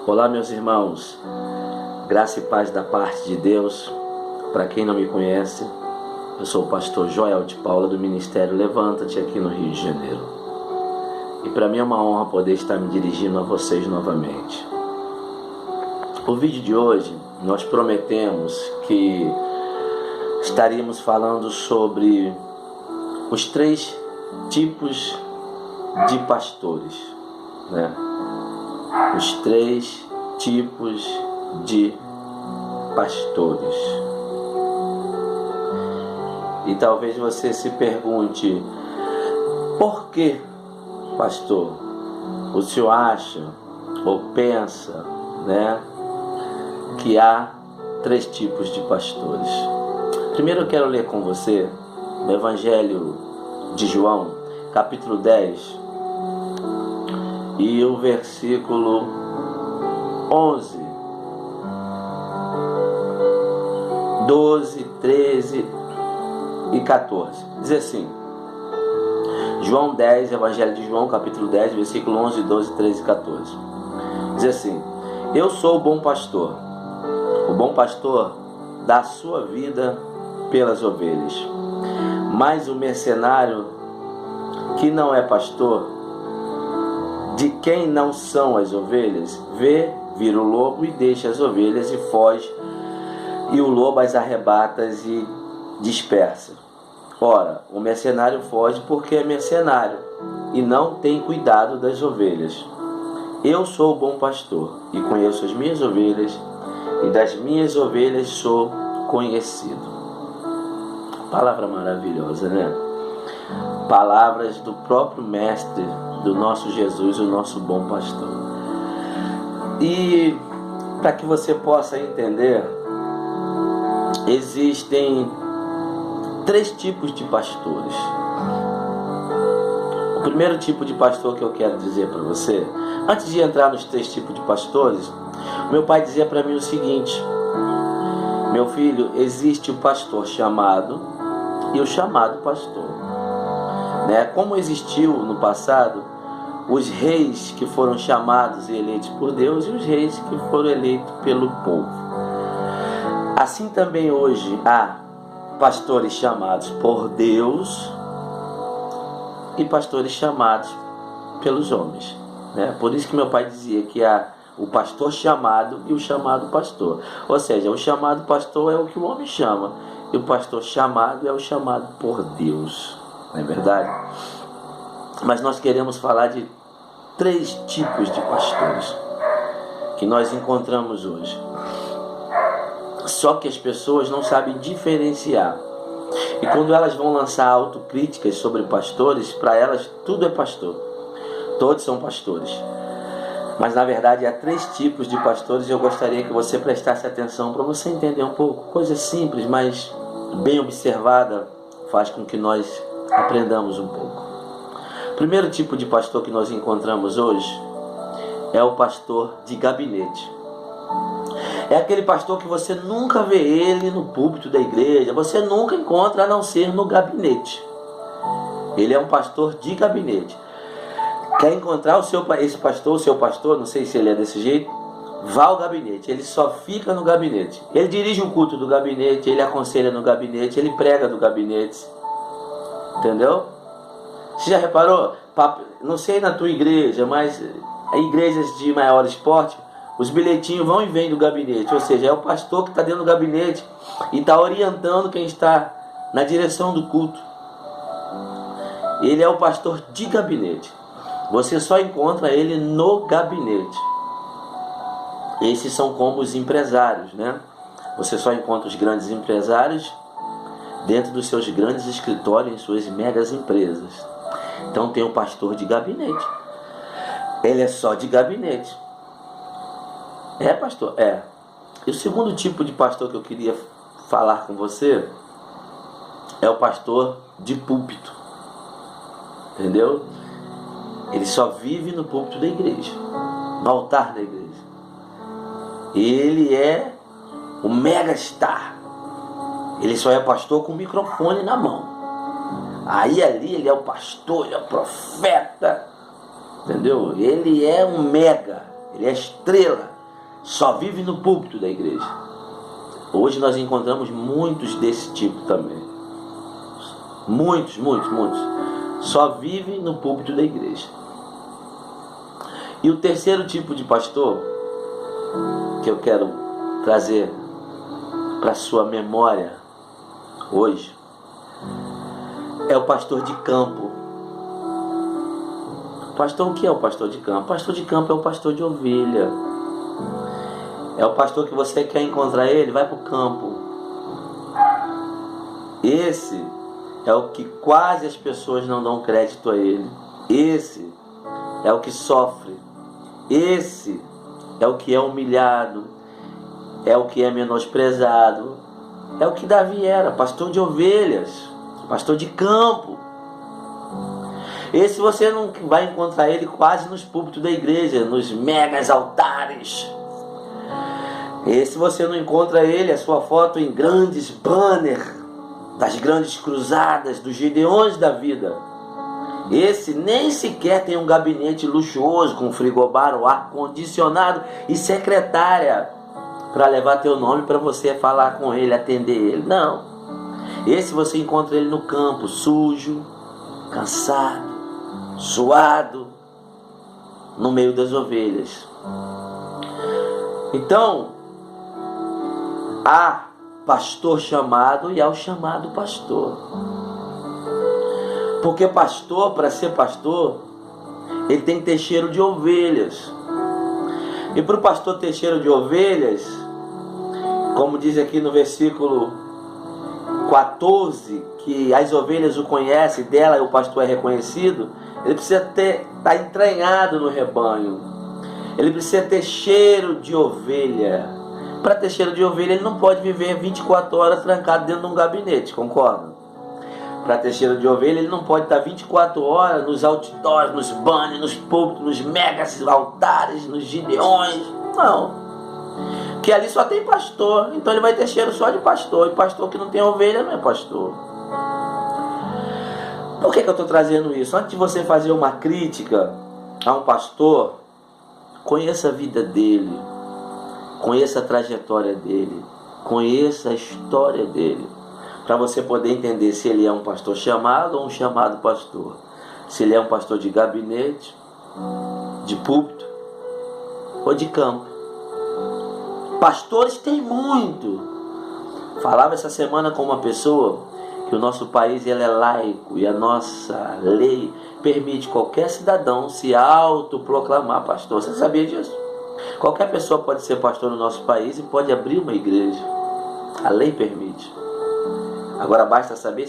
Olá, meus irmãos, graça e paz da parte de Deus. Para quem não me conhece, eu sou o pastor Joel de Paula do Ministério Levanta-te aqui no Rio de Janeiro. E para mim é uma honra poder estar me dirigindo a vocês novamente. O vídeo de hoje nós prometemos que estaríamos falando sobre os 3 tipos de pastores, né? Os 3 tipos de pastores. E talvez você se pergunte: por que, pastor, o senhor acha ou pensa, né, que há 3 tipos de pastores? Primeiro eu quero ler com você no Evangelho de João, capítulo 10, e o versículo 11, 12, 13 e 14. Diz assim: João 10, Evangelho de João, capítulo 10, versículo 11, 12, 13 e 14. Diz assim: eu sou o bom pastor. O bom pastor dá a sua vida pelas ovelhas. Mas o mercenário, que não é pastor, de quem não são as ovelhas, vê vir o lobo e deixa as ovelhas e foge, e o lobo as arrebata e dispersa. Ora, o mercenário foge porque é mercenário e não tem cuidado das ovelhas. Eu sou o bom pastor e conheço as minhas ovelhas, e das minhas ovelhas sou conhecido. Palavra maravilhosa, né? Palavras do próprio Mestre, do nosso Jesus, o nosso bom pastor. E para que você possa entender, existem 3 tipos de pastores. O primeiro tipo de pastor que eu quero dizer para você, antes de entrar nos 3 tipos de pastores, meu pai dizia para mim o seguinte: meu filho, existe o pastor chamado e o chamado pastor, né? Como existiu no passado os reis que foram chamados e eleitos por Deus e os reis que foram eleitos pelo povo, assim também hoje há pastores chamados por Deus e pastores chamados pelos homens, né? Por isso que meu pai dizia que há o pastor chamado e o chamado pastor. Ou seja, o chamado pastor é o que o homem chama, e o pastor chamado é o chamado por Deus. Não é verdade? Mas nós queremos falar de 3 tipos de pastores que nós encontramos hoje. Só que as pessoas não sabem diferenciar. E quando elas vão lançar autocríticas sobre pastores, para elas tudo é pastor. Todos são pastores. Mas na verdade há 3 tipos de pastores, e eu gostaria que você prestasse atenção para você entender um pouco. Coisa simples, mas bem observada, faz com que nós aprendamos um pouco. O primeiro tipo de pastor que nós encontramos hoje é o pastor de gabinete. É aquele pastor que você nunca vê ele no púlpito da igreja, você nunca encontra a não ser no gabinete. Ele é um pastor de gabinete. Quer encontrar esse pastor, o seu pastor, não sei se ele é desse jeito, vá ao gabinete. Ele só fica no gabinete. Ele dirige o culto do gabinete, ele aconselha no gabinete, ele prega do gabinete. Entendeu? Você já reparou? Não sei na tua igreja, mas igrejas de maior porte, os bilhetinhos vão e vêm do gabinete. Ou seja, é o pastor que está dentro do gabinete e está orientando quem está na direção do culto. Ele é o pastor de gabinete. Você só encontra ele no gabinete. Esses são como os empresários, né? Você só encontra os grandes empresários dentro dos seus grandes escritórios, em suas megas empresas. Então tem o pastor de gabinete. Ele é só de gabinete. É, pastor? É. E o segundo tipo de pastor que eu queria falar com você é o pastor de púlpito. Entendeu? Ele só vive no púlpito da igreja, no altar da igreja. Ele é o mega star. Ele só é pastor com o microfone na mão. Aí ali ele é o pastor, ele é o profeta, entendeu? Ele é um mega, ele é estrela. só vive no púlpito da igreja. Hoje nós encontramos muitos desse tipo também. Muitos. Só vive no púlpito da igreja. E o terceiro tipo de pastor que eu quero trazer para sua memória hoje é o pastor de campo. Pastor, o que é o pastor de campo? O pastor de campo é o pastor de ovelha. É o pastor que você quer encontrar ele, vai para o campo. Esse é o que quase as pessoas não dão crédito a ele. Esse é o que sofre. Esse é o que é humilhado. É o que é menosprezado. É o que Davi era, pastor de ovelhas, pastor de campo. Esse você não vai encontrar ele quase nos púlpitos da igreja, nos megas altares. Esse você não encontra ele, a sua foto em grandes banners das grandes cruzadas, dos Gideões da vida. Esse nem sequer tem um gabinete luxuoso com frigobar, ou ar-condicionado e secretária para levar teu nome para você falar com ele, atender ele. Não. Esse você encontra ele no campo, sujo, cansado, suado, no meio das ovelhas. Então, há pastor chamado e há o chamado pastor. Porque pastor, para ser pastor, ele tem que ter cheiro de ovelhas. E para o pastor ter cheiro de ovelhas, como diz aqui no versículo 14, que as ovelhas o conhecem, dela o pastor é reconhecido, ele precisa estar entranhado no rebanho. Ele precisa ter cheiro de ovelha. Para ter cheiro de ovelha, ele não pode viver 24 horas trancado dentro de um gabinete, concorda? Para ter cheiro de ovelha, ele não pode estar 24 horas nos outdoors, nos banners, nos púlpitos, nos megas altares, nos gideões. Não. Porque ali só tem pastor. Então ele vai ter cheiro só de pastor. E pastor que não tem ovelha não é pastor. Por que eu estou trazendo isso? Antes de você fazer uma crítica a um pastor, conheça a vida dele. Conheça a trajetória dele. Conheça a história dele. Para você poder entender se ele é um pastor chamado ou um chamado pastor. Se ele é um pastor de gabinete, de púlpito ou de campo. Pastores tem muito. Falava essa semana com uma pessoa que o nosso país ele é laico e a nossa lei permite qualquer cidadão se autoproclamar pastor. Você sabia disso? Qualquer pessoa pode ser pastor no nosso país e pode abrir uma igreja. A lei permite. Agora basta saber